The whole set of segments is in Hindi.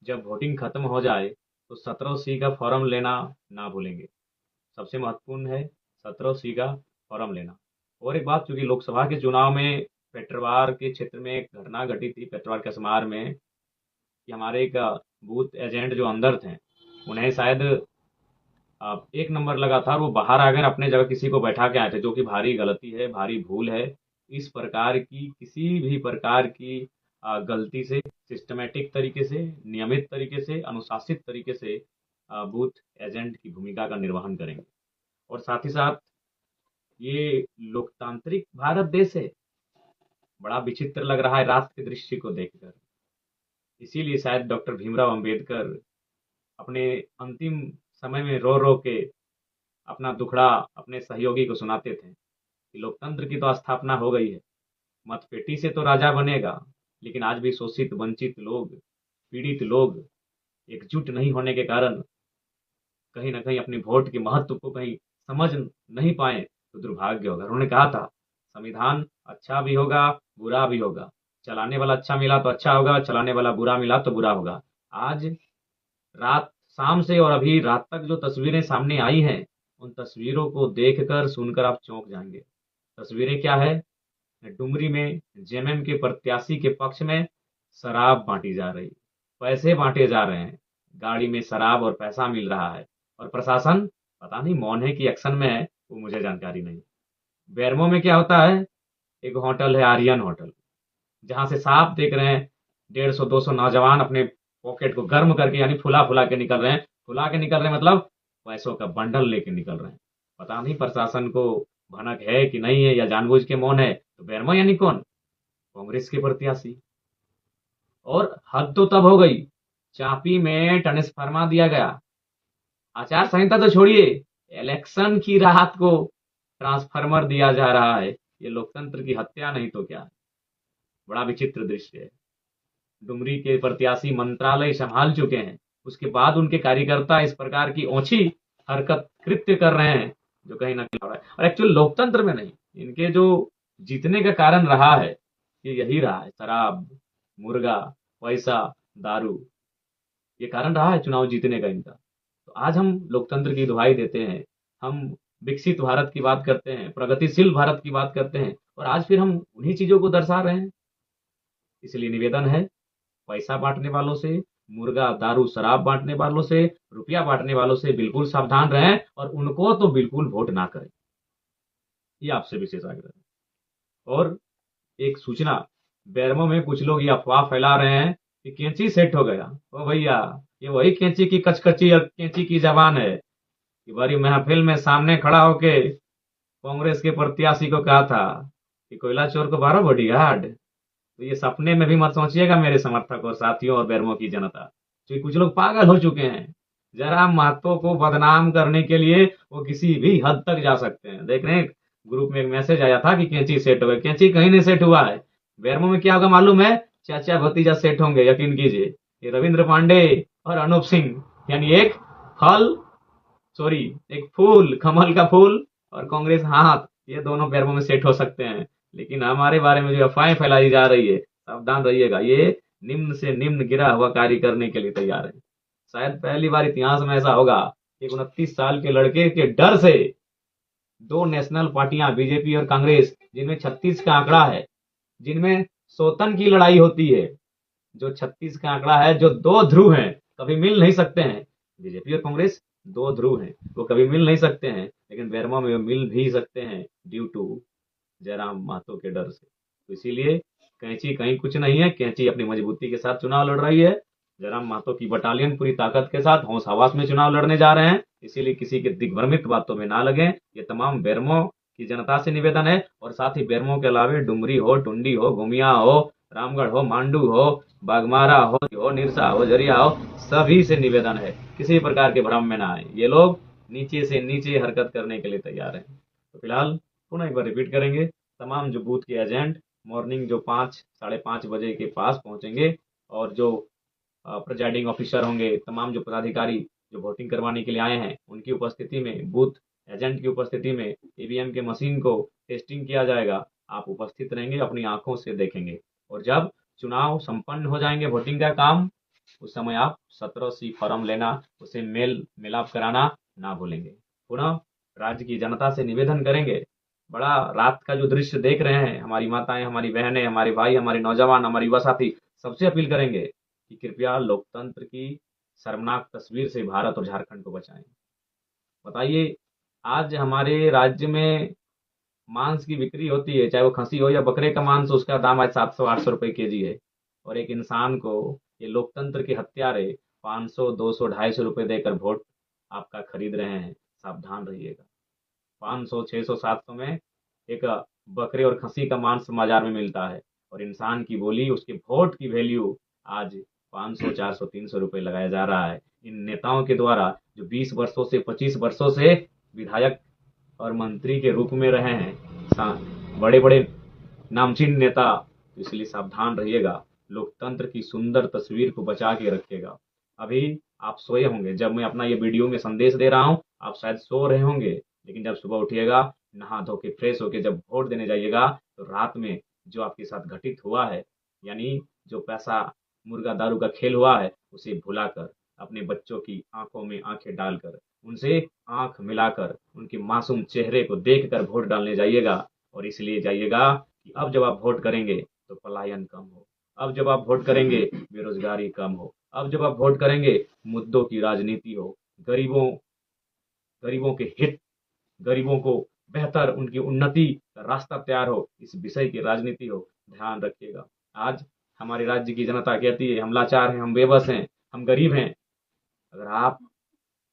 जब वोटिंग खत्म हो जाए तो 17 सी का फॉर्म लेना ना भूलेंगे। सबसे महत्वपूर्ण है 17 सी का फॉर्म लेना। और एक बात, चूंकि लोकसभा के चुनाव में पेटरवार के क्षेत्र में एक घटना घटी थी, पेटरवार के समार में, कि हमारे एक बूथ एजेंट जो अंदर थे, उन्हें शायद 1 नंबर लगा था और वो बाहर आ गए, अपने जगह किसी को बैठा के आए थे, जो कि भारी गलती है, भारी भूल है। इस प्रकार की किसी भी प्रकार की गलती से सिस्टमेटिक तरीके से, नियमित तरीके से, अनुशासित तरीके से बूथ एजेंट की भूमिका का निर्वहन करेंगे। और साथ ही साथ ये लोकतांत्रिक भारत देश है, बड़ा विचित्र लग रहा है राष्ट्र के दृश्य को देखकर। इसीलिए शायद डॉक्टर भीमराव अंबेडकर अपने अंतिम समय में रो रो के अपना दुखड़ा अपने सहयोगी को सुनाते थे कि लोकतंत्र की तो स्थापना हो गई है, मतपेटी से तो राजा बनेगा, लेकिन आज भी शोषित वंचित लोग, पीड़ित लोग एकजुट नहीं होने के कारण कहीं ना कहीं अपनी वोट के महत्व को कहीं समझ नहीं पाए, तो दुर्भाग्य होगा। उन्होंने कहा था, संविधान अच्छा भी होगा, बुरा भी होगा, चलाने वाला अच्छा मिला तो अच्छा होगा, चलाने वाला बुरा मिला तो बुरा होगा। आज रात शाम से और अभी रात तक जो तस्वीरें सामने आई हैं, उन तस्वीरों को देखकर सुनकर आप चौंक जाएंगे। तस्वीरें क्या है? डुमरी में जेएमएम के प्रत्याशी के पक्ष में शराब बांटी जा रही, पैसे बांटे जा रहे हैं, गाड़ी में शराब और पैसा मिल रहा है, और प्रशासन पता नहीं मौन है कि एक्शन में है, वो मुझे जानकारी नहीं। बेरमो में क्या होता है? एक होटल है, आर्यन होटल, जहां से साफ देख रहे हैं 150-200 नौजवान अपने पॉकेट को गर्म करके, यानी फुला फुला के निकल रहे हैं। फुला के निकल रहे हैं मतलब पैसों का बंडल लेके निकल रहे हैं। पता नहीं प्रशासन को भनक है कि नहीं है, या जानबूझ के मौन है। तो बेरमो यानी कौन? कांग्रेस के प्रत्याशी। और हद तो तब हो गई, चापी में ट्रांसफार्मा दिया गया। आचार संहिता तो छोड़िए, इलेक्शन की राहत को ट्रांसफार्मर दिया जा रहा है। ये लोकतंत्र की हत्या नहीं तो क्या है? बड़ा विचित्र दृश्य है। डुमरी के प्रत्याशी मंत्रालय संभाल चुके हैं, उसके बाद उनके कार्यकर्ता इस प्रकार की ओछी हरकत कृत्य कर रहे हैं, जो कहीं ना कहीं हो रहा है। और एक्चुअल लोकतंत्र में नहीं, इनके जो जीतने का कारण रहा है, ये यही रहा है, शराब, मुर्गा, पैसा, दारू। ये कारण रहा है चुनाव जीतने का इनका। तो आज हम लोकतंत्र की दुहाई देते हैं, हम विकसित भारत की बात करते हैं, प्रगतिशील भारत की बात करते हैं, और आज फिर हम उन्हीं चीजों को दर्शा रहे हैं। इसलिए निवेदन है, पैसा बांटने वालों से, मुर्गा, दारू, शराब बांटने वालों से, रुपया बांटने वालों से बिल्कुल सावधान रहें, और उनको तो बिल्कुल वोट ना करें। ये आपसे विशेष आग्रह है। और एक सूचना, बैरमो में कुछ लोग ये अफवाह फैला रहे हैं कि कैंची सेट हो गया। ओ भैया, ये वही कैंची की कचकची और कैंची की जबान है कि बड़ी महफिल में सामने खड़ा होके कांग्रेस के प्रत्याशी को कहा था कि कोयला चोर को मारो बॉडीगार्ड। तो ये सपने में भी मत सोचिएगा मेरे समर्थक और साथियों और बैरमो की जनता, क्योंकि कुछ लोग पागल हो चुके हैं। जरा महतो को बदनाम करने के लिए वो किसी भी हद तक जा सकते हैं। देख रहे हैं, ग्रुप में एक मैसेज आया था कि कैंची सेट हो गई। कैंची कहीं नहीं सेट हुआ है। बैरमो में क्या होगा मालूम है? चाचा भतीजा सेट होंगे, यकीन कीजिए। ये रविंद्र पांडे और अनूप सिंह, यानी एक फल, सॉरी, एक फूल, कमल का फूल, और कांग्रेस हाथ, ये दोनों पैरों में सेट हो सकते हैं। लेकिन हमारे बारे में जो अफवाहें फैलाई जा रही है, सावधान रहिएगा, ये निम्न से निम्न गिरा हुआ कार्य करने के लिए तैयार है। शायद पहली बार इतिहास में ऐसा होगा कि 29 साल के लड़के के डर से दो नेशनल पार्टियां, बीजेपी और कांग्रेस, जिनमें 36 का आंकड़ा है, जिनमें सौतन की लड़ाई होती है, जो 36 का आंकड़ा है, जो दो ध्रुव हैं, कभी मिल नहीं सकते हैं। बीजेपी और कांग्रेस दो ध्रुव हैं, वो कभी मिल नहीं सकते हैं, लेकिन बेरमो में वो मिल भी सकते हैं, ड्यू टू जयराम महतो के डर से। तो इसीलिए कैंची कहीं कुछ नहीं है, कैंची अपनी मजबूती के साथ चुनाव लड़ रही है। जयराम महतो की बटालियन पूरी ताकत के साथ होश हवास में चुनाव लड़ने जा रहे हैं। इसीलिए किसी के दिग्भ्रमित बातों में ना लगे। ये तमाम बेरमो की जनता से निवेदन है, और साथ ही बेरमो के अलावे डुमरी हो, टुंडी हो, गुमिया हो, रामगढ़ हो, मांडू हो, बागमारा हो, निरसा हो, जरिया हो, सभी से निवेदन है, किसी प्रकार के भ्रम में ना आए। ये लोग नीचे से नीचे हरकत करने के लिए तैयार हैं। तो फिलहाल पुनः एक बार रिपीट करेंगे, तमाम जो बूथ के एजेंट मॉर्निंग जो 5, 5:30 बजे के पास पहुंचेंगे, और जो प्रिजाइडिंग ऑफिसर होंगे, तमाम जो पदाधिकारी जो वोटिंग करवाने के लिए आए हैं, उनकी उपस्थिति में, बूथ एजेंट की उपस्थिति में ईवीएम के मशीन को टेस्टिंग किया जाएगा। आप उपस्थित रहेंगे, अपनी आंखों से देखेंगे, और जब चुनाव संपन्न हो जाएंगे, वोटिंग का काम उस समय आप 17C फॉर्म लेना, उसे मेल मिलाप कराना ना भूलेंगे। पुनः राज्य की जनता से निवेदन करेंगे, बड़ा रात का जो दृश्य देख रहे हैं, हमारी माताएं, हमारी बहनें, हमारे भाई, हमारे नौजवान, हमारे युवा साथी, सबसे अपील करेंगे कि कृपया लोकतंत्र की शर्मनाक तस्वीर से भारत और झारखंड को बचाएं। बताइए, आज हमारे राज्य में मांस की बिक्री होती है, चाहे वो खसी हो या बकरे का मांस, उसका दाम आज 700-800 रुपए केजी है। और एक इंसान को ये लोकतंत्र के हत्यारे 500, 200, 250 रुपए देकर वोट आपका खरीद रहे हैं। सावधान रहिएगा। 500, 600, 700 में एक बकरे और खसी का मांस बाजार में मिलता है, और इंसान की बोली, उसके वोट की वैल्यू आज 500, 400, 300 रुपए लगाया जा रहा है इन नेताओं के द्वारा, जो 20 वर्षों से, 25 वर्षों से विधायक और मंत्री के रूप में रहे हैं, बड़े बड़े नामचीन नेता। तो इसलिए सावधान रहिएगा, लोकतंत्र की सुंदर तस्वीर को बचा के रखिएगा। अभी आप सोए होंगे, जब मैं अपना ये वीडियो में संदेश दे रहा हूँ, आप शायद सो रहे होंगे, लेकिन जब सुबह उठिएगा, नहा धो के फ्रेश होके जब वोट देने जाइएगा, तो रात में जो आपके साथ घटित हुआ है, यानी जो पैसा मुर्गा दारू का खेल हुआ है, उसे भुलाकर, अपने बच्चों की आंखों में आंखें डालकर, उनसे आंख मिलाकर, उनके मासूम चेहरे को देखकर वोट डालने जाइएगा। और इसलिए जाइएगा कि अब जब आप वोट करेंगे तो पलायन कम हो, अब जब आप वोट करेंगे बेरोजगारी कम हो, अब जब आप वोट करेंगे मुद्दों की राजनीति हो, गरीबों गरीबों के हित, गरीबों को बेहतर, उनकी उन्नति का रास्ता तैयार हो, इस विषय की राजनीति हो। ध्यान रखिएगा। आज हमारे राज्य की जनता कहती है, हम लाचार हैं, हम बेबस हैं, हम गरीब हैं। अगर आप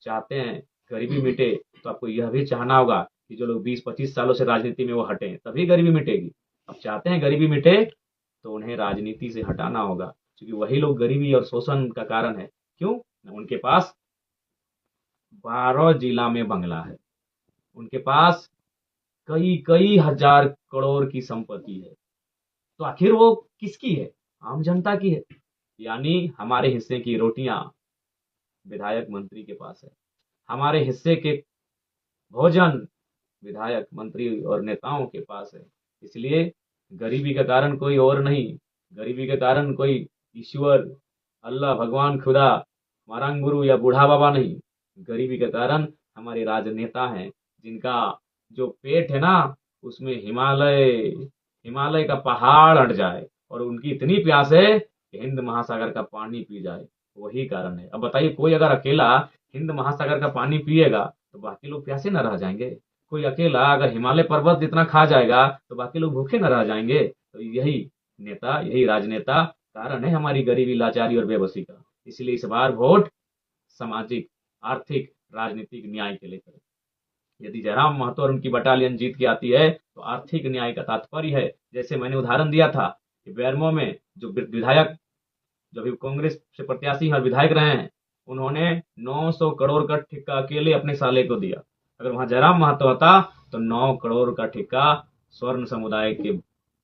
चाहते हैं गरीबी मिटे, तो आपको यह भी चाहना होगा कि जो लोग 20-25 सालों से राजनीति में वो हटें, तभी गरीबी मिटेगी। अब चाहते हैं गरीबी मिटे, तो उन्हें राजनीति से हटाना होगा, क्योंकि वही लोग गरीबी और शोषण का कारण है। क्यों? उनके पास 12 जिला में बंगला है, उनके पास कई कई हजार करोड़ की संपत्ति है, तो आखिर वो किसकी है? आम जनता की है। यानी हमारे हिस्से की रोटियां विधायक मंत्री के पास है, हमारे हिस्से के भोजन विधायक मंत्री और नेताओं के पास है। इसलिए गरीबी का कारण कोई और नहीं, गरीबी का कारण कोई ईश्वर, अल्लाह, भगवान, खुदा, मारंग गुरु या बूढ़ा बाबा नहीं। गरीबी का कारण हमारे राजनेता हैं, जिनका जो पेट है ना, उसमें हिमालय हिमालय का पहाड़ अट जाए, और उनकी इतनी प्यास है कि हिंद महासागर का पानी पी जाए। वही कारण है। अब बताइए, कोई अगर अकेला हिंद महासागर का पानी पिएगा, तो बाकी लोग प्यासे न रह जाएंगे? कोई अकेला अगर हिमालय पर्वत जितना खा जाएगा, तो बाकी लोग भूखे न रह जाएंगे? तो यही नेता, यही राजनेता कारण है हमारी गरीबी, लाचारी और बेबसी का। इसलिए इस बार वोट सामाजिक, आर्थिक, राजनीतिक न्याय के लिए करें। यदि जयराम महतो और उनकी बटालियन जीत के आती है, तो आर्थिक न्याय का तात्पर्य है, जैसे मैंने उदाहरण दिया था कि बेरमो में जो विधायक, जो भी कांग्रेस से प्रत्याशी और विधायक रहे हैं, उन्होंने 900 करोड़ का ठेका अकेले अपने साले को दिया। अगर वहां जयराम महतो होता, तो 9 करोड़ का ठेका स्वर्ण समुदाय के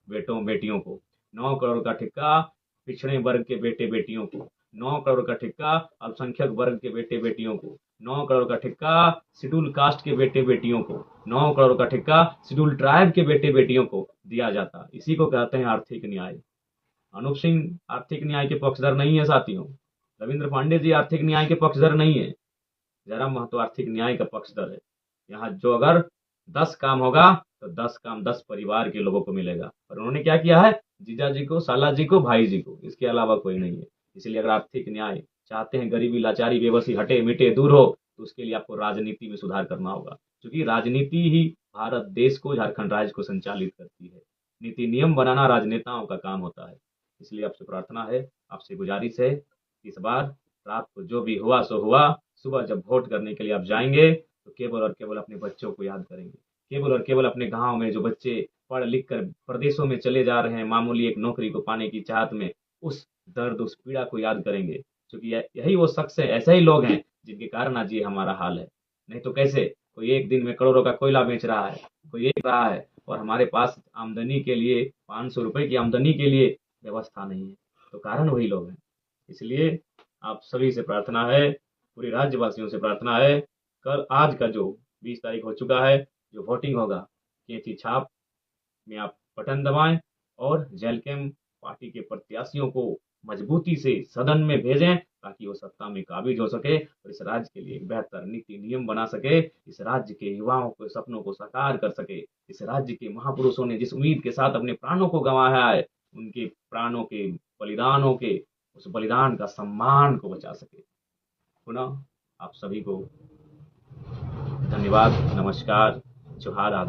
बेटों बेटियों को, 9 करोड़ का ठेका पिछड़े वर्ग के बेटे बेटियों को, 9 करोड़ का ठेका अल्पसंख्यक वर्ग के बेटे बेटियों को, 9 करोड़ का ठेका शेड्यूल कास्ट के बेटे बेटियों को, 9 करोड़ का ठेका शेड्यूल ट्राइब के बेटे बेटियों को दिया जाता। इसी को कहते हैं आर्थिक न्याय। अनूप सिंह आर्थिक न्याय के पक्षधर नहीं है साथियों, रविंद्र पांडे जी आर्थिक न्याय के पक्षधर नहीं है, जयराम महतो आर्थिक न्याय का पक्षधर है। यहाँ जो अगर 10 काम होगा, तो 10 काम 10 परिवार के लोगों को मिलेगा। और उन्होंने क्या किया है? जीजा जी को, साला जी को, भाई जी को, इसके अलावा कोई नहीं है। इसलिए अगर आर्थिक न्याय चाहते हैं, गरीबी, लाचारी, बेबसी हटे, मिटे, दूर हो, तो उसके लिए आपको राजनीति में सुधार करना होगा, क्योंकि राजनीति ही भारत देश को, झारखंड राज्य को संचालित करती है। नीति नियम बनाना राजनेताओं का काम होता है। इसलिए आपसे प्रार्थना है, आपसे गुजारिश है, इस बार रात को जो भी हुआ सो हुआ, सुबह जब वोट करने के लिए आप जाएंगे, तो केवल और केवल अपने बच्चों को याद करेंगे, केवल और केवल अपने गांव में जो बच्चे पढ़ लिख कर प्रदेशों में चले जा रहे हैं मामूली एक नौकरी को पाने की चाहत में, उस दर्द, उस पीड़ा को याद करेंगे, क्योंकि यही वो शख्स है, ऐसे ही लोग हैं जिनके कारण आज ये हमारा हाल है। नहीं तो कैसे? कोई एक दिन में करोड़ों का कोयला बेच रहा है, कोई एक रहा है, और हमारे पास आमदनी के लिए 500 रुपए की आमदनी के लिए व्यवस्था नहीं है, तो कारण वही लोग हैं। इसलिए आप सभी से प्रार्थना है, पूरे राज्यवासियों से प्रार्थना है, कल आज का जो 20 तारीख हो चुका है, जो वोटिंग होगा, कैंची छाप में आप बटन दबाएं और जेल कैंप पार्टी के प्रत्याशियों को मजबूती से सदन में भेजें ताकि वो सत्ता में काबिज हो सके और इस राज्य के लिए एक बेहतर नीति नियम बना सके, इस राज्य के युवाओं के सपनों को साकार कर सके। इस राज्य के महापुरुषों ने जिस उम्मीद के साथ अपने प्राणों को गंवाया है, उनके प्राणों के बलिदानों के उस बलिदान का सम्मान को बचा सके। पुनः आप सभी को धन्यवाद, नमस्कार, जोहार, आदाब।